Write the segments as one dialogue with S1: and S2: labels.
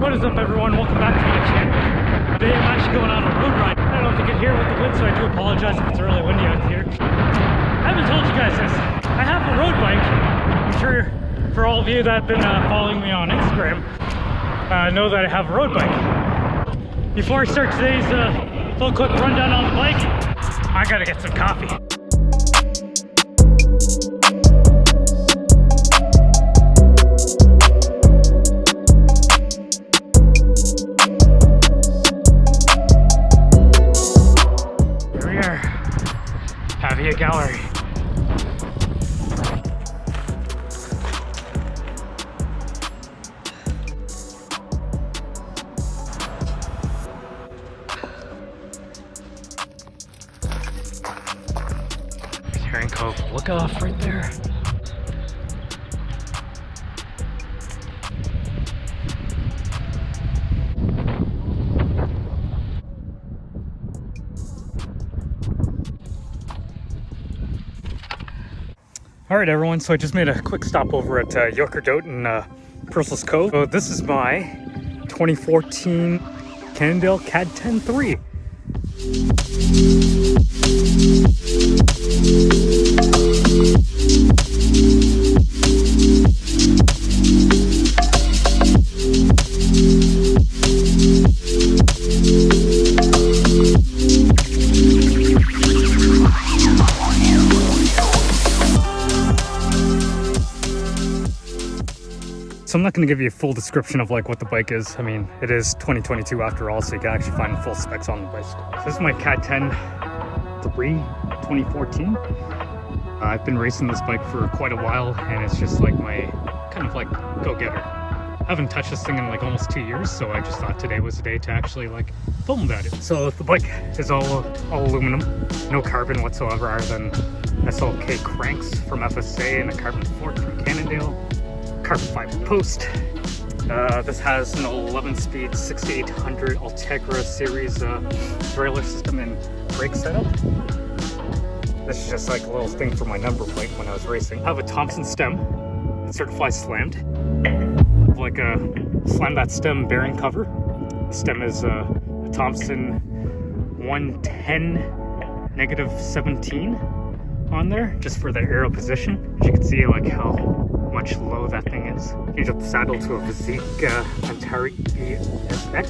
S1: What is up, everyone? Welcome back to my channel. Today I'm actually going on a road ride. I don't know if you can hear with the wind, so I do apologize if it's really windy out here. I haven't told you guys this. I have a road bike. I'm sure for all of you that have been following me on Instagram know that I have a road bike. Before I start today's little quick rundown on the bike, I gotta get some coffee. Hiatus gallery. Herring Cove, look off right there. Alright everyone, so I just made a quick stop over at Yorkerdote in Pursless Cove. So this is my 2014 Cannondale CAAD 10.3. So I'm not going to give you a full description of like what the bike is. I mean, it is 2022 after all, so you can actually find the full specs on the bicycle. So this is my CAAD 10.3 2014. I've been racing this bike for quite a while, and it's just like my kind of like go-getter. I haven't touched this thing in like almost 2 years, so I just thought today was the day to actually like film about it. So the bike is all aluminum, no carbon whatsoever other than SLK cranks from FSA and a carbon fork from Cannondale. Carbon fiber post. This has an 11-speed 6800 Ultegra series derailleur system and brake setup. This is just like a little thing for my number plate when I was racing. I have a Thompson stem, certified slammed. Like a slam that stem bearing cover. The stem is a Thompson 110 -17 on there, just for the aero position. As you can see, like how much low that thing is. Change up the saddle to a Physique Antari ESX.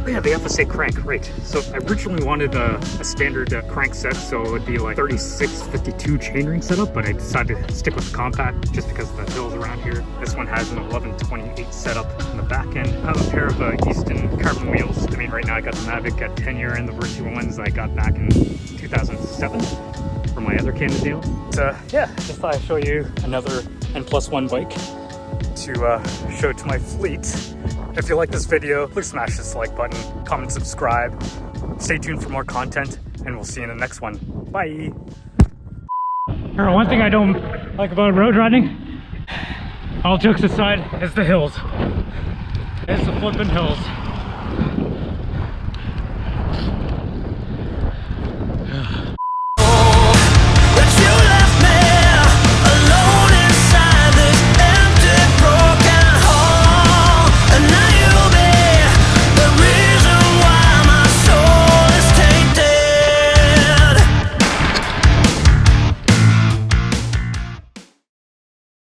S1: Oh yeah, the FSA crank, right. So I originally wanted a standard crank set, so it would be like 36-52 chainring setup, but I decided to stick with the compact just because of the hills around here. This one has an 1128 setup in the back end. I have a pair of Easton carbon wheels. I mean, right now I got the Mavic at 10-year and the virtual ones I got back in 2007 for my other Cannondale. So yeah, just thought I'd show you another N+1 bike to show to my fleet. If you like this video, please smash this like button, comment, subscribe. Stay tuned for more content, and we'll see you in the next one. Bye! One thing I don't like about road riding, all jokes aside, is the hills. It's the flippin' hills.